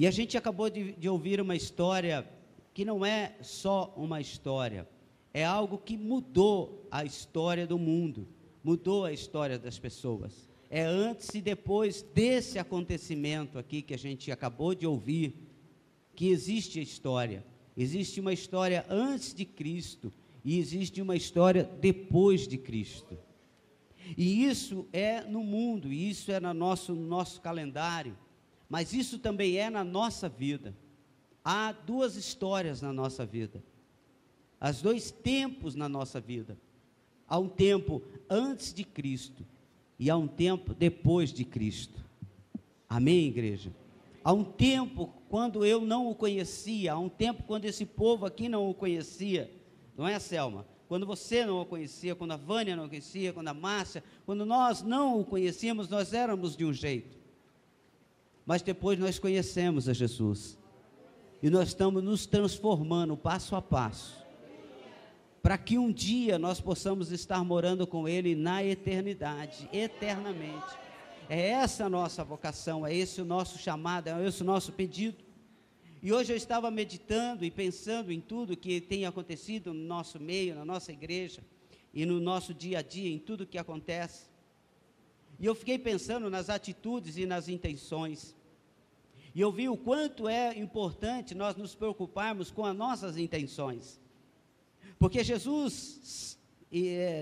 E a gente acabou de ouvir uma história que não é só uma história, é algo que mudou a história do mundo, mudou a história das pessoas. É antes e depois desse acontecimento aqui que a gente acabou de ouvir, que existe a história. Existe uma história antes de Cristo e existe uma história depois de Cristo. E isso é no mundo, e isso é no nosso calendário, mas isso também é na nossa vida. Há duas histórias na nossa vida, há dois tempos na nossa vida. Há um tempo antes de Cristo e há um tempo depois de Cristo. Amém, igreja? Há um tempo quando eu não o conhecia, há um tempo quando esse povo aqui não o conhecia, não é, Selma? Quando você não o conhecia, quando a Vânia não o conhecia, quando a Márcia, quando nós não o conhecíamos, nós éramos de um jeito. Mas depois nós conhecemos a Jesus. E nós estamos nos transformando passo a passo, para que um dia nós possamos estar morando com Ele na eternidade, eternamente. É essa a nossa vocação, é esse o nosso chamado, é esse o nosso pedido. E hoje eu estava meditando e pensando em tudo que tem acontecido no nosso meio, na nossa igreja, e no nosso dia a dia, em tudo que acontece. E eu fiquei pensando nas atitudes e nas intenções. E eu vi o quanto é importante nós nos preocuparmos com as nossas intenções. Porque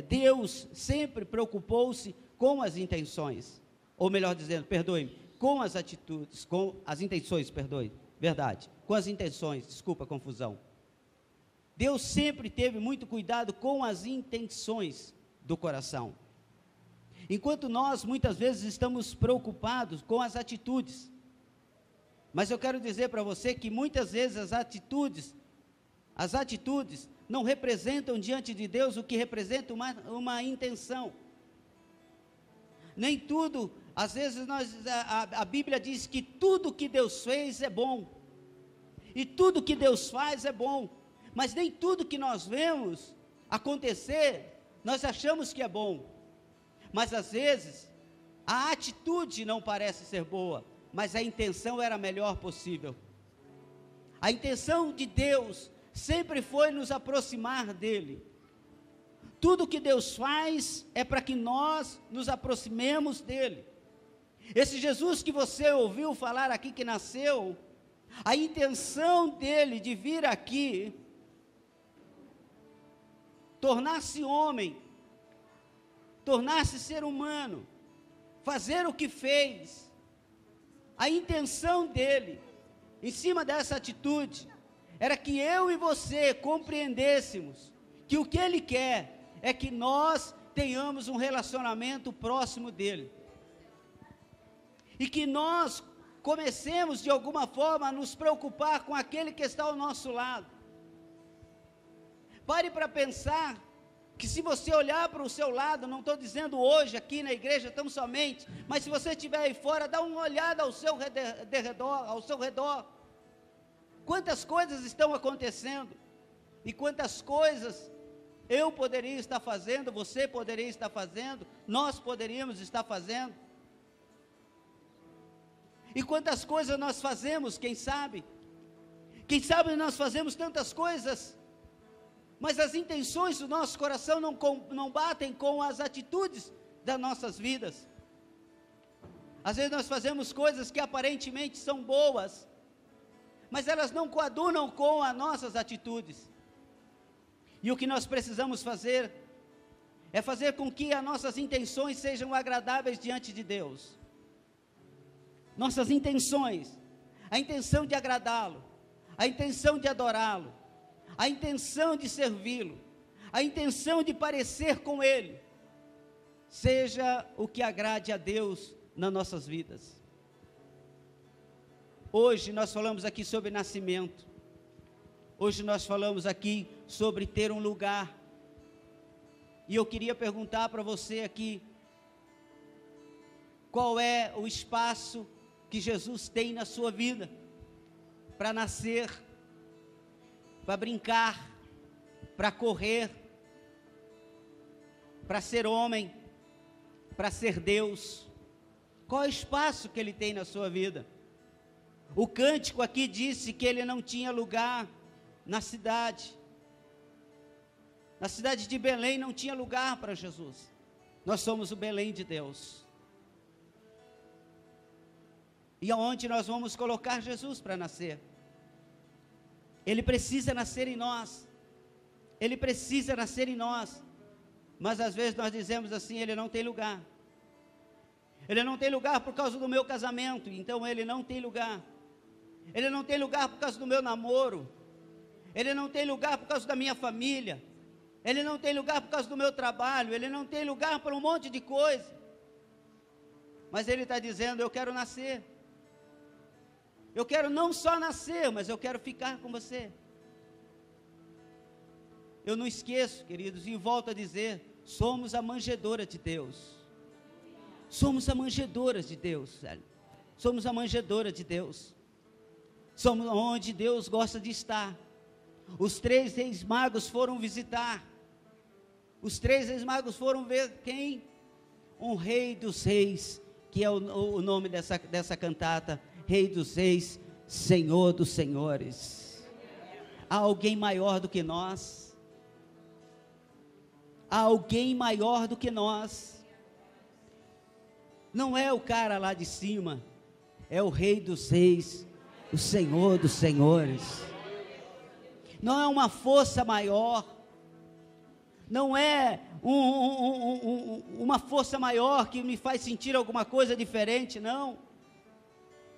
Deus sempre preocupou-se com as intenções. Ou melhor dizendo, perdoe-me, com as atitudes, com as intenções, perdoe, verdade, com as intenções, desculpa a confusão. Deus sempre teve muito cuidado com as intenções do coração. Enquanto nós, muitas vezes, estamos preocupados com as atitudes. Mas eu quero dizer para você que muitas vezes as atitudes não representam diante de Deus o que representa uma intenção. Nem tudo, às vezes a Bíblia diz que tudo que Deus fez é bom, e tudo que Deus faz é bom, mas nem tudo que nós vemos acontecer, nós achamos que é bom, mas às vezes a atitude não parece ser boa, mas a intenção era a melhor possível. A intenção de Deus sempre foi nos aproximar dEle. Tudo que Deus faz é para que nós nos aproximemos dEle. Esse Jesus que você ouviu falar aqui, que nasceu, a intenção dEle de vir aqui, tornar-se homem, tornar-se ser humano, fazer o que fez, a intenção dEle, em cima dessa atitude, era que eu e você compreendêssemos que o que Ele quer é que nós tenhamos um relacionamento próximo dEle, e que nós comecemos de alguma forma a nos preocupar com aquele que está ao nosso lado. Pare para pensar que se você olhar para o seu lado, não estou dizendo hoje aqui na igreja tão somente, mas se você estiver aí fora, dá uma olhada ao seu redor, quantas coisas estão acontecendo, e quantas coisas eu poderia estar fazendo, você poderia estar fazendo, nós poderíamos estar fazendo, e quantas coisas nós fazemos, quem sabe nós fazemos tantas coisas, mas as intenções do nosso coração não batem com as atitudes das nossas vidas. Às vezes nós fazemos coisas que aparentemente são boas, mas elas não coadunam com as nossas atitudes. E o que nós precisamos fazer é fazer com que as nossas intenções sejam agradáveis diante de Deus. Nossas intenções, a intenção de agradá-lo, a intenção de adorá-lo, a intenção de servi-lo, a intenção de parecer com Ele, seja o que agrade a Deus nas nossas vidas. Hoje nós falamos aqui sobre nascimento, hoje nós falamos aqui sobre ter um lugar, e eu queria perguntar para você aqui, qual é o espaço que Jesus tem na sua vida, para nascer, para brincar, para correr, para ser homem, para ser Deus? Qual é o espaço que Ele tem na sua vida? O cântico aqui disse que ele não tinha lugar na cidade. Na cidade de Belém não tinha lugar para Jesus. Nós somos o Belém de Deus. E aonde nós vamos colocar Jesus para nascer? Ele precisa nascer em nós. Ele precisa nascer em nós. Mas às vezes nós dizemos assim, ele não tem lugar. Ele não tem lugar por causa do meu casamento, então ele não tem lugar. Ele não tem lugar por causa do meu namoro. Ele não tem lugar por causa da minha família. Ele não tem lugar por causa do meu trabalho. Ele não tem lugar para um monte de coisa. Mas ele está dizendo, eu quero nascer. Eu quero não só nascer, mas eu quero ficar com você. Eu não esqueço, queridos, e volto a dizer, somos a manjedoura de Deus. Somos a manjedoura de Deus, sério. Somos a manjedoura de Deus. Somos onde Deus gosta de estar. Os 3 reis magos foram visitar. Os 3 reis magos foram ver quem? Um rei dos reis, que é o nome dessa cantata. Rei dos reis, Senhor dos senhores. Há alguém maior do que nós. Há alguém maior do que nós. Não é o cara lá de cima, é o Rei dos reis, o Senhor dos senhores. Não é uma força maior, não é uma força maior que me faz sentir alguma coisa diferente, não.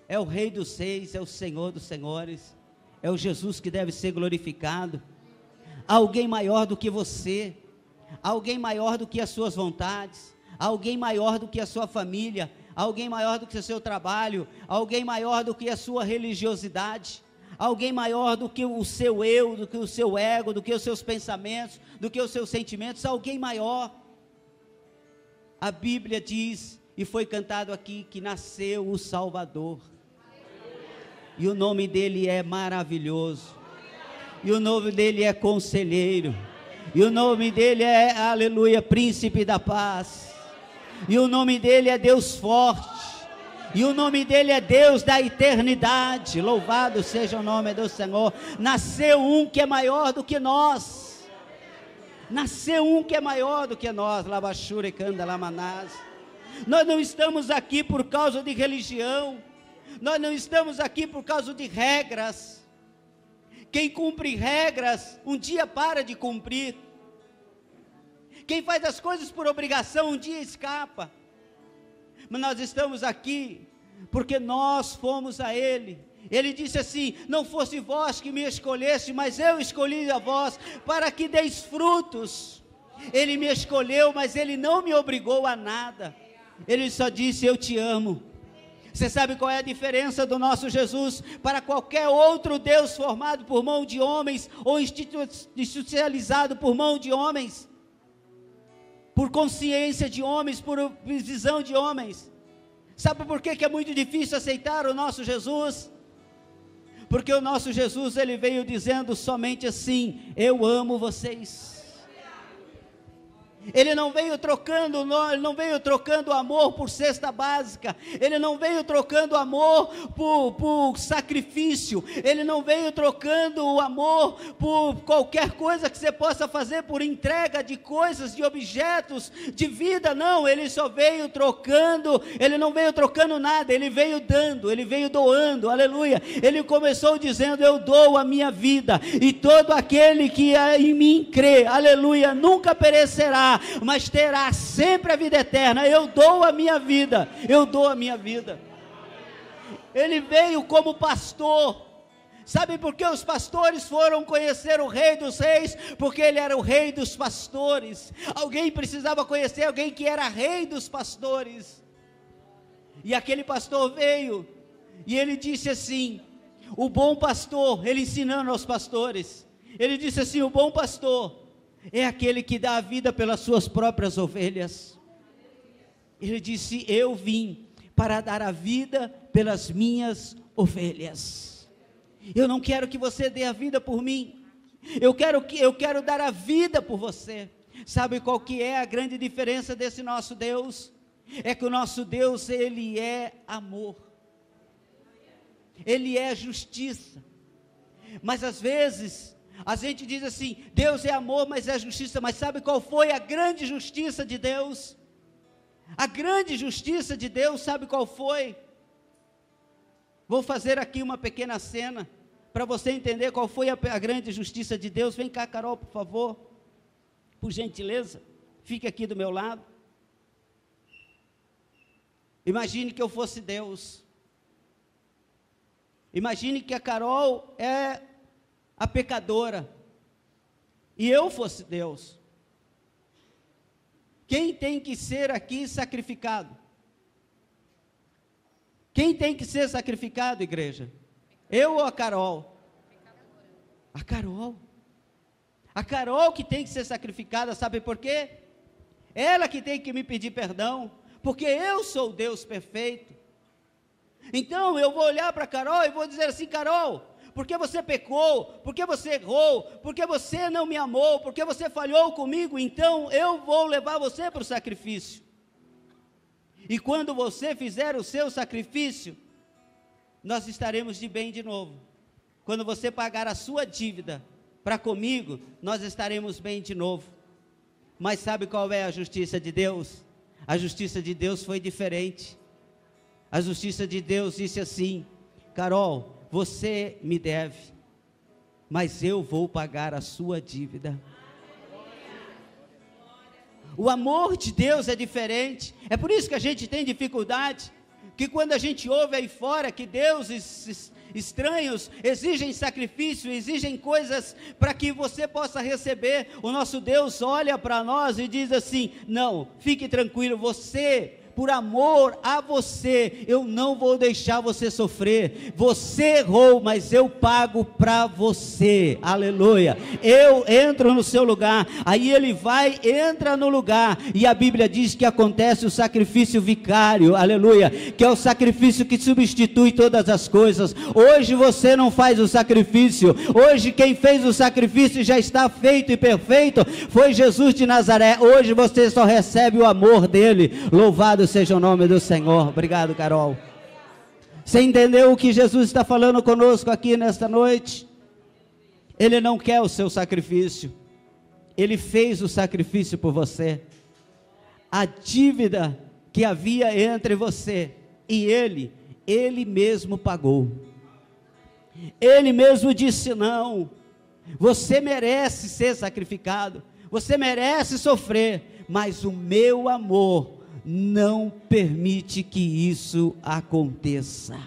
É o Rei dos reis, é o Senhor dos senhores, é o Jesus que deve ser glorificado. Alguém maior do que você, alguém maior do que as suas vontades, alguém maior do que a sua família, alguém maior do que o seu trabalho, alguém maior do que a sua religiosidade, alguém maior do que o seu eu, do que o seu ego, do que os seus pensamentos, do que os seus sentimentos, alguém maior. A Bíblia diz, e foi cantado aqui, que nasceu o Salvador, e o nome dele é maravilhoso, e o nome dele é conselheiro, e o nome dele é, aleluia, príncipe da paz, e o nome dele é Deus forte, e o nome dele é Deus da eternidade. Louvado seja o nome do Senhor. Nasceu um que é maior do que nós, nasceu um que é maior do que nós. Labachura e canda lamanás. Nós não estamos aqui por causa de religião, nós não estamos aqui por causa de regras. Quem cumpre regras, um dia para de cumprir. Quem faz as coisas por obrigação, um dia escapa. Mas nós estamos aqui, porque nós fomos a Ele. Ele disse assim, não fosse vós que me escolheste, mas eu escolhi a vós, para que deis frutos. Ele me escolheu, mas Ele não me obrigou a nada. Ele só disse, eu te amo. Você sabe qual é a diferença do nosso Jesus para qualquer outro Deus formado por mão de homens, ou institucionalizado por mão de homens, por consciência de homens, por visão de homens? Sabe por que é muito difícil aceitar o nosso Jesus? Porque o nosso Jesus, ele veio dizendo somente assim, eu amo vocês. Ele não veio trocando amor por cesta básica, ele não veio trocando amor por sacrifício, ele não veio trocando o amor por qualquer coisa que você possa fazer, por entrega de coisas, de objetos, de vida. Não, ele só veio trocando, ele não veio trocando nada, ele veio dando, ele veio doando, aleluia. Ele começou dizendo, eu dou a minha vida, e todo aquele que em mim crê, aleluia, nunca perecerá, mas terá sempre a vida eterna. Eu dou a minha vida, eu dou a minha vida. Ele veio como pastor. Sabe por que os pastores foram conhecer o Rei dos Reis? Porque ele era o Rei dos pastores. Alguém precisava conhecer alguém que era Rei dos pastores. E aquele pastor veio, e ele disse assim, o bom pastor, ele ensinando aos pastores, ele disse assim, o bom pastor é aquele que dá a vida pelas suas próprias ovelhas. Ele disse, eu vim para dar a vida pelas minhas ovelhas. Eu não quero que você dê a vida por mim, eu quero dar a vida por você. Sabe qual que é a grande diferença desse nosso Deus? É que o nosso Deus, ele é amor. Ele é justiça. Mas às vezes, a gente diz assim, Deus é amor, mas é justiça. Mas sabe qual foi a grande justiça de Deus? A grande justiça de Deus, sabe qual foi? Vou fazer aqui uma pequena cena, para você entender qual foi a grande justiça de Deus. Vem cá, Carol, por favor, por gentileza, fique aqui do meu lado. Imagine que eu fosse Deus. Imagine que a Carol é a pecadora, e eu fosse Deus. Quem tem que ser aqui sacrificado? Quem tem que ser sacrificado, igreja? Eu ou a Carol? A Carol. A Carol que tem que ser sacrificada, sabe por quê? Ela que tem que me pedir perdão, porque eu sou o Deus perfeito. Então eu vou olhar para a Carol e vou dizer assim, Carol, porque você pecou, porque você errou, porque você não me amou, porque você falhou comigo, então eu vou levar você para o sacrifício. E quando você fizer o seu sacrifício, nós estaremos de bem de novo. Quando você pagar a sua dívida para comigo, nós estaremos bem de novo. Mas sabe qual é a justiça de Deus? A justiça de Deus foi diferente. A justiça de Deus disse assim, Carol, você me deve, mas eu vou pagar a sua dívida. O amor de Deus é diferente. É por isso que a gente tem dificuldade, que quando a gente ouve aí fora que deuses estranhos exigem sacrifício, exigem coisas para que você possa receber, o nosso Deus olha para nós e diz assim, não, fique tranquilo, você, por amor a você, eu não vou deixar você sofrer. Você errou, mas eu pago para você, aleluia. Eu entro no seu lugar. Aí ele vai, entra no lugar, e a Bíblia diz que acontece o sacrifício vicário, aleluia, que é o sacrifício que substitui todas as coisas. Hoje você não faz o sacrifício, hoje quem fez o sacrifício já está feito e perfeito, foi Jesus de Nazaré. Hoje você só recebe o amor dele. Louvado seja o nome do Senhor. Obrigado, Carol. Você entendeu o que Jesus está falando conosco aqui nesta noite? Ele não quer o seu sacrifício, ele fez o sacrifício por você. A dívida que havia entre você e ele mesmo pagou. Ele mesmo disse, não, você merece ser sacrificado, você merece sofrer, mas o meu amor não permite que isso aconteça.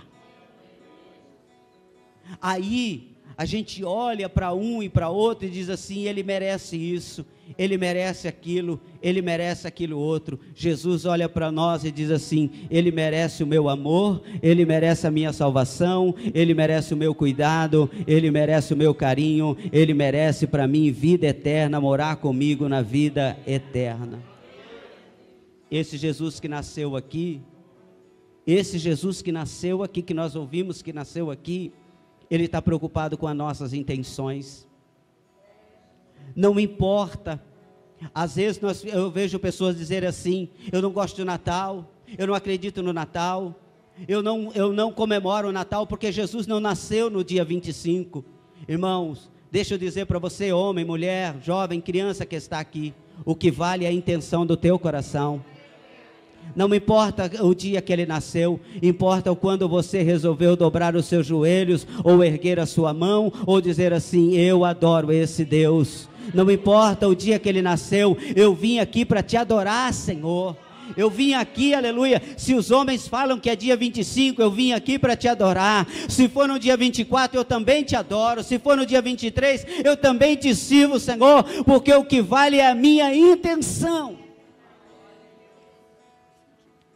Aí a gente olha para um e para outro e diz assim, ele merece isso, ele merece aquilo outro. Jesus olha para nós e diz assim, ele merece o meu amor, ele merece a minha salvação, ele merece o meu cuidado, ele merece o meu carinho, ele merece para mim vida eterna, morar comigo na vida eterna. Esse Jesus que nasceu aqui, que nós ouvimos que nasceu aqui, ele está preocupado com as nossas intenções. Não importa, às vezes eu vejo pessoas dizer assim, eu não gosto do Natal, eu não acredito no Natal, eu não comemoro o Natal, porque Jesus não nasceu no dia 25, irmãos, deixa eu dizer para você, homem, mulher, jovem, criança que está aqui, o que vale é a intenção do teu coração. Não importa o dia que ele nasceu, importa o quando você resolveu dobrar os seus joelhos, ou erguer a sua mão, ou dizer assim, eu adoro esse Deus. Não importa o dia que ele nasceu, eu vim aqui para te adorar, Senhor. Eu vim aqui, aleluia, se os homens falam que é dia 25, eu vim aqui para te adorar. Se for no dia 24, eu também te adoro. Se for no dia 23, eu também te sirvo, Senhor, porque o que vale é a minha intenção.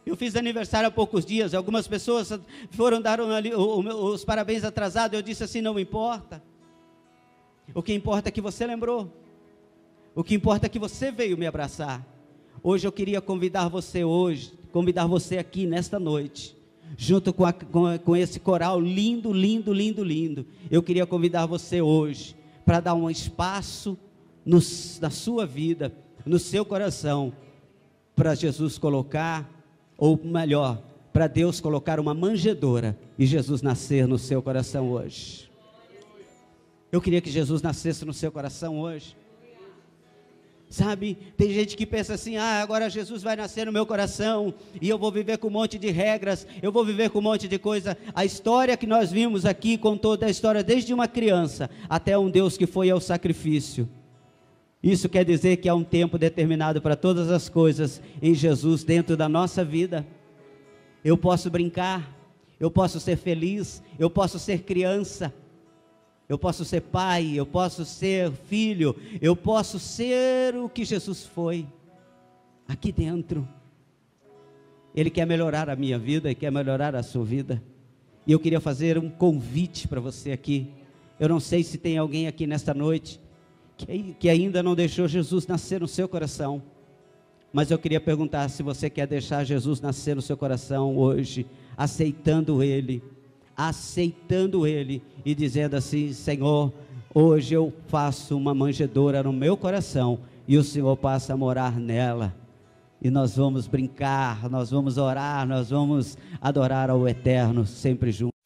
Eu fiz aniversário há poucos dias, algumas pessoas foram dar os parabéns atrasados, eu disse assim, não importa. O que importa é que você lembrou. O que importa é que você veio me abraçar. Hoje eu queria convidar você aqui nesta noite, junto com esse coral lindo, lindo, lindo, lindo. Eu queria convidar você hoje, para dar um espaço na sua vida, no seu coração, para Jesus colocar, ou melhor, para Deus colocar uma manjedoura e Jesus nascer no seu coração hoje. Eu queria que Jesus nascesse no seu coração hoje. Sabe, tem gente que pensa assim, agora Jesus vai nascer no meu coração, e eu vou viver com um monte de regras, eu vou viver com um monte de coisa. A história que nós vimos aqui contou da história desde uma criança, até um Deus que foi ao sacrifício. Isso quer dizer que há um tempo determinado para todas as coisas em Jesus dentro da nossa vida. Eu posso brincar, eu posso ser feliz, eu posso ser criança, eu posso ser pai, eu posso ser filho, eu posso ser o que Jesus foi, aqui dentro. Ele quer melhorar a minha vida e quer melhorar a sua vida. E eu queria fazer um convite para você aqui. Eu não sei se tem alguém aqui nesta noite que ainda não deixou Jesus nascer no seu coração, mas eu queria perguntar se você quer deixar Jesus nascer no seu coração hoje, aceitando Ele e dizendo assim: Senhor, hoje eu faço uma manjedoura no meu coração e o Senhor passa a morar nela, e nós vamos brincar, nós vamos orar, nós vamos adorar ao Eterno sempre juntos.